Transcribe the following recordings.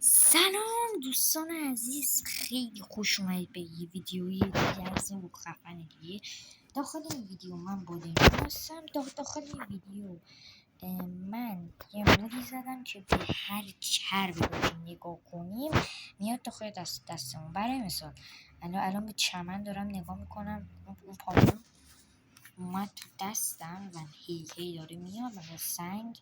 سلام دوستان عزیز، خیلی خوش اومدید به یه ویدیوی دیگه از این خفن دیگه. داخل این ویدیو من بودیم هستم. داخل این ویدیو من یه مودی زدم که به هر ویدیو که نگاه کنیم میاد داخل دستمون. برای مثال الان به چمن دارم نگاه میکنم، اون پایین اومد تو دستم و هی داره میاد. مثلا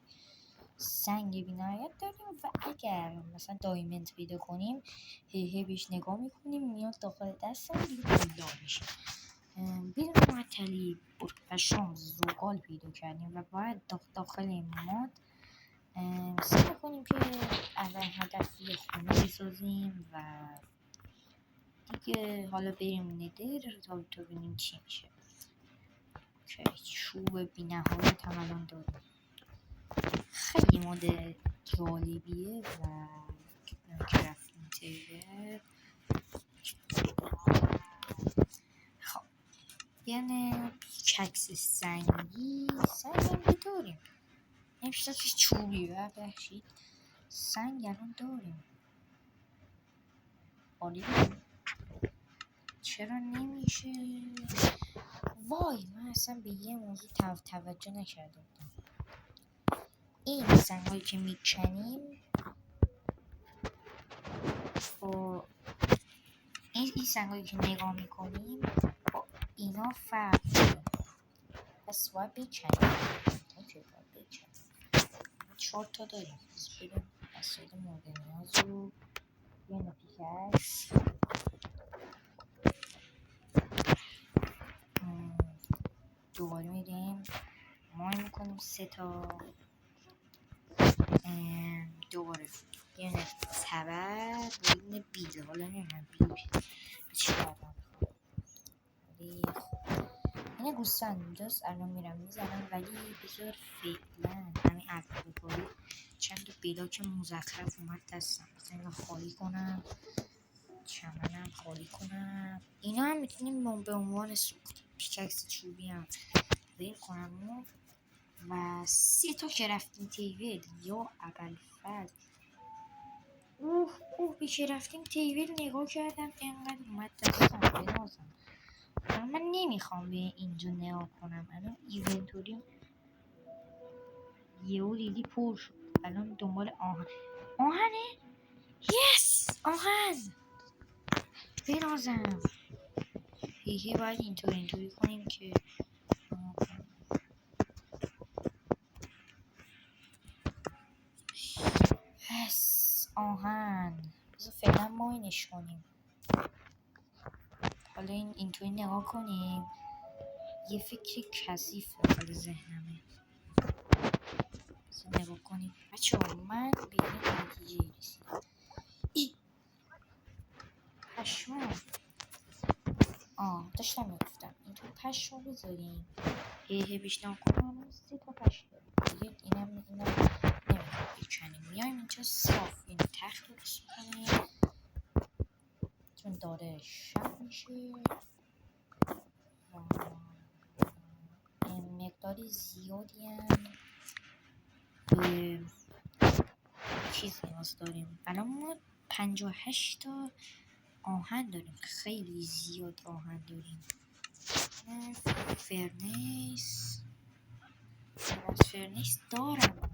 سنگ بی‌نهایت داریم و اگر مثلا دایمنت پیدا کنیم هی بهش نگاه میکنیم میاد داخل دستمون دیگه پولدار میشه. بدون معطلی پرفشان زغال پیدا کردیم و باید داخل این ماد سعی کنیم که اول هدف یه خونه بسازیم و دیگه حالا بریم ندر تا ببینیم چی میشه. که چوب بی‌نهایت هم الان داریم. خیلی مود جالبیه و کرافتینگ تیبل. خب یعنی چکس سنگی داریم، نمیشه که چوبی ببخشید سنگ الان داریم. عالی. چرا نمیشه؟ وای من اصلا به یه موضوع توجه نکرده بودم. این سنگایی که میکنیم با این سنگایی که نگاه میکنیم با اینا فرق داره، پس باید بکنیم. اوکی باید بکنیم. 4 تا داریم. بریم وسایل مورد نیاز رو یه نوتیکس دوباره میریم مای میکنیم 3 تا. دوباره یه تبر و یه بیل. حالا نمیدونم بیل چی کردم ولی اینه گوستن اینجاست. الان میرم میزنم ولی بذار فعلا همین اول کاری چند تا بلاک مزخرف اومد دستم. بذار اینو خالی کنم، چمنم خالی کنم. اینا هم میتونیم به عنوان پیککس چوبی هم بیل کنم و 3 تا کرافتینگ تیبل یا ابوالفضل. به کرافتینگ تیبل نگاه کردم انقدر اومد دستم بنازم. من نمیخوام به اینجا نگاه کنم. الان ایونتوریم یهو دیدی پر شد. الان دنبال آهنه. یس آهن بنازم. هی باید اینطوری کنیم که یس آهن. بذار فعلا ماینش کنیم. حالا اینطوری نگاه کنیم. یه فکر کثیف داخل ذهنمه. بذار نگاه کنیم بچه ها. من به یه نتیجه رسیدم. پشمام داشتم میگفتم اینطور پشمو بذاریم هی بیشتر کنم. 3 تا پشم داریم دیگه. اینم نمیخوام بکنیم. میایم اینجا صاف این تخت رو بس کنیم چون داره شب میشه و مقداری زیادی هم به چیز نیاز داریم. الان ما 58 تا آهن داریم. خیلی زیاد آهن داریم. فرنیس دارم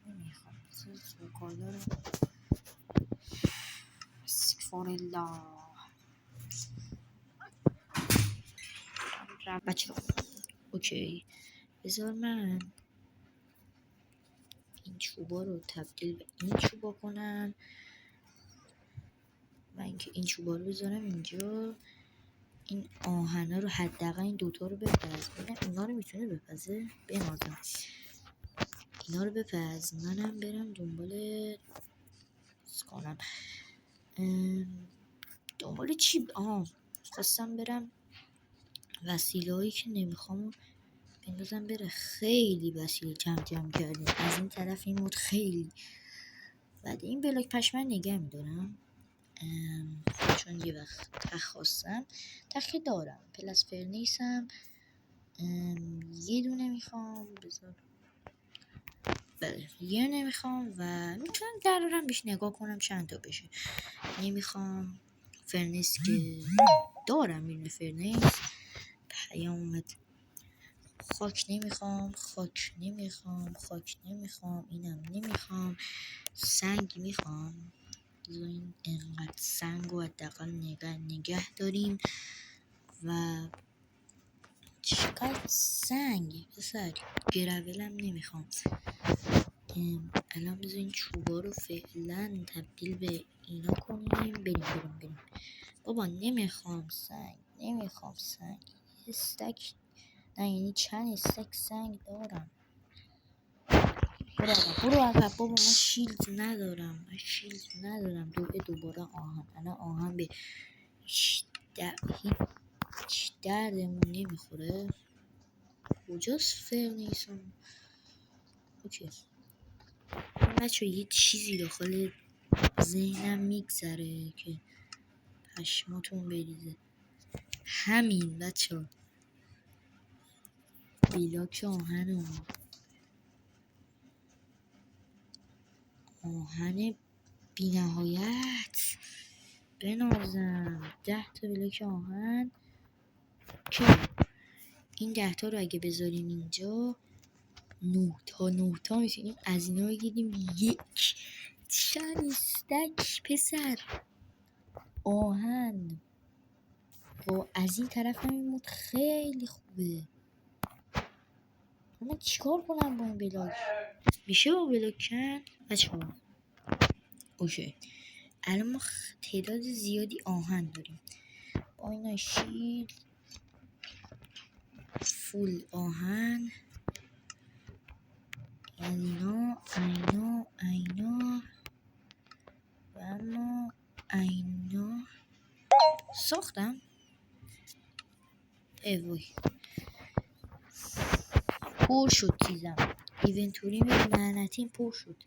نمیخوام. زوکالا رو سیکفورلا بچه اوکی. بذار من این چوبا رو تبدیل به این چوبا کنم. من که این چوبا رو بذارم اینجا. این آهنا رو حداقل این دوتا رو بپز. ببینم اینا رو میتونه بپزه. بنازم اینا رو بپز. منم برم دنبال کنم دنبال چی؟ خواستم برم وسیله هایی که نمیخوام بندازم بره. خیلی وسیله جمع کردیم از این طرف. این بود خیلی بعد این بلاک پشمن نگه میدارم چون یه وقت تخت خواستم. تخت دارم. پلاس فرنیسم یه دونه میخوام. بذار بله یه نمیخوام و میتونم درارم بهش نگاه کنم چند تا بشه. نمیخوام فرنس که دارم این فرنس پیام اومد. خاک نمیخوام، خاک نمیخوام، خاک نمیخوام، اینم نمیخوام. سنگ میخوام. این انقدر سنگ رو حداقل نگه داریم. و چقدر سنگ پسر، گرولم نمیخوام. الان بذارین چوبا رو فعلا تبدیل به اینا کنیم. بریم بابا نمیخوام سنگ، نمیخوام سنگ. استک نه، یعنی چند استک سنگ دارم. برو عقب بابا، من شیلد ندارم. دوباره آهن. الان آهن به هیچ دردمون نمیخوره. کجاست فرنیسم؟ اوکی بچه، یه چیزی داخل ذهنم میگذره که پشماتون بریزه. همین بچه، بلاک آهن بی نهایت بنازم. 10 تا بلاک آهن که این 10 تا رو اگه بذاریم اینجا 9 تا میتونیم از اینا بگیریم. یک چند استک پسر آهن و از این طرف هم این خیلی خوبه. من چیکار کنم با این بلاک؟ میشه با بلاک کن؟ بچه ها اوکی، الان ما تعداد زیادی آهن داریم. با اینا شیر فول آهن، اینا و اما اینا ساختم. وای پر شد چیزم، ایونتوری لعنتیم پر شد.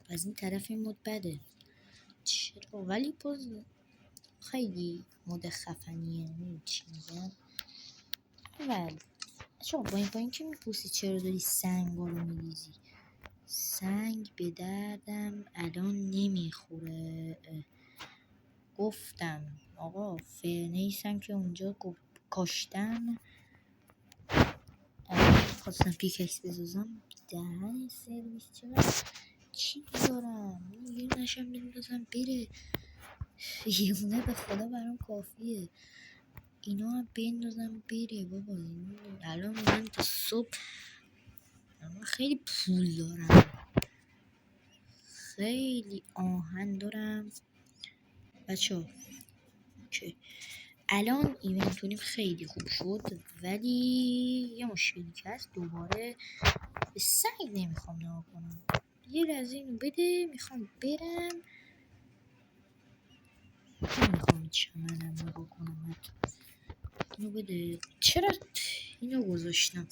از این طرف این مود بده چرا؟ ولی باز خیلی مود خفنیه. چی میگم؟ ولی چرا با این که میپوسی چرا داری سنگ رو میریزی؟ سنگ به دردم الان نمیخوره. گفتم آقا فرنیسم که اونجا کاشتم. خواستم پیککس بزازم. دهن سرویس چی دارم یه نشم بندازم بره. یونه به خدا برام کافیه. اینا هم بندازم بره بابا. الان من تا صبح من خیلی پول دارم، خیلی آهن دارم بچه ها. الان ایونتونیم خیلی خوب شد، ولی یه مشکلی که هست دوباره به سنگ نمیخوام نگاه کنم. یه لحظه اینو بده، میخوام برم. نمیخوام چمنم نگاه کنم. اینو بده. چرا اینو گذاشتم؟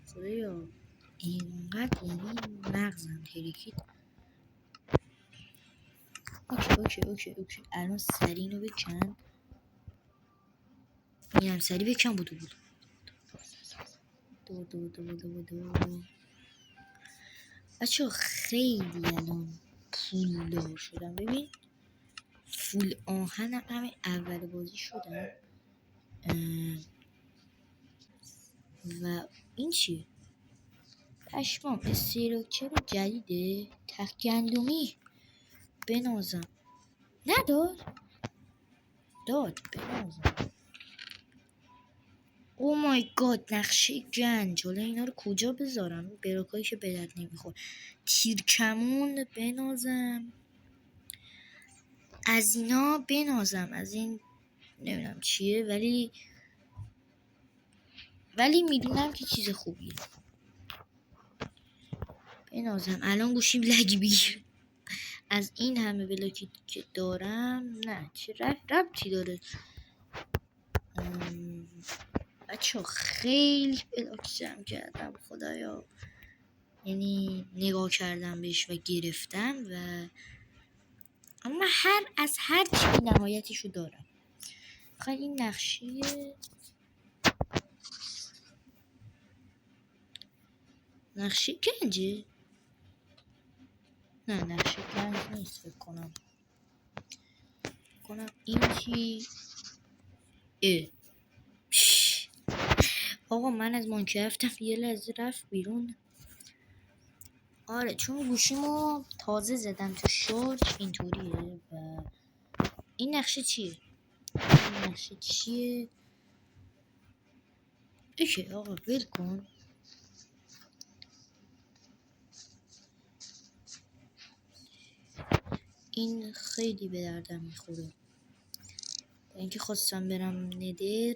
خدایا اینقدر یعنی مغزم ترکید. اوکی الان سری اینو بکن. میگم سری بکن. بودو دو بچه خیلی الان پول دار شدم. ببین فول آهن همه اول بازی شدم. و این چیه؟ پشمام استراکچر جدیده. تخت گندمی بنازم. نداد؟ داد بنازم. او مای گاد نقشه گنج. حالا اینا رو کجا بذارم؟ براکایی که به درد نمیخور. تیرکمون بنازم. از اینا بنازم. از این نمیدونم چیه ولی میدونم که چیز خوبیه. بنازم. الان گوشیم لگ بگیر. از این همه بلاکی که دارم نه چه ربطی داره؟ بچه خیلی بلاک جمع کردم خدایا. یعنی نگاه کردم بهش و گرفتم و اما از هر چی نهایتشو دارم. خیلی این نقشه نقشه گنجه؟ نه نقشه گنج نیست فکر کنم. این چی؟ آقا من از ماینکرافتم یه لحظه رفت بیرون. آره چون گوشیمو تازه زدم تو شارژ اینطوریه. و این نقشه چیه؟ اوکی آقا ول کن. این خیلی به دردم میخوره. اینکه خواستم برم ندر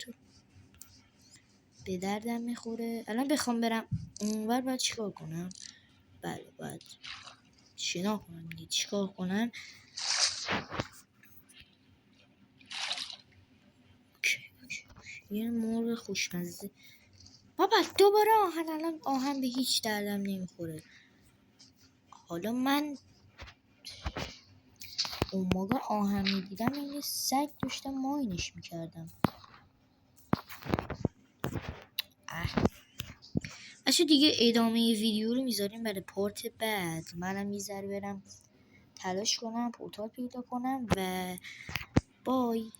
به دردم میخوره. الان بخوام برم اونور باید چیکار کنم؟ بله باید شنا کنم دیگه. چیکار کنم؟ یه مرغ خوشمزه. بابا دوباره آهن. الان آهن به هیچ دردم نمیخوره. حالا من اون موقع آهن میدیدم این سگ داشتم ماینش میکردم. اصلا دیگه ادامه ویدیو رو میذاریم برای پارت بعد. منم میذاره برم تلاش کنم پورتال پیدا کنم و بای.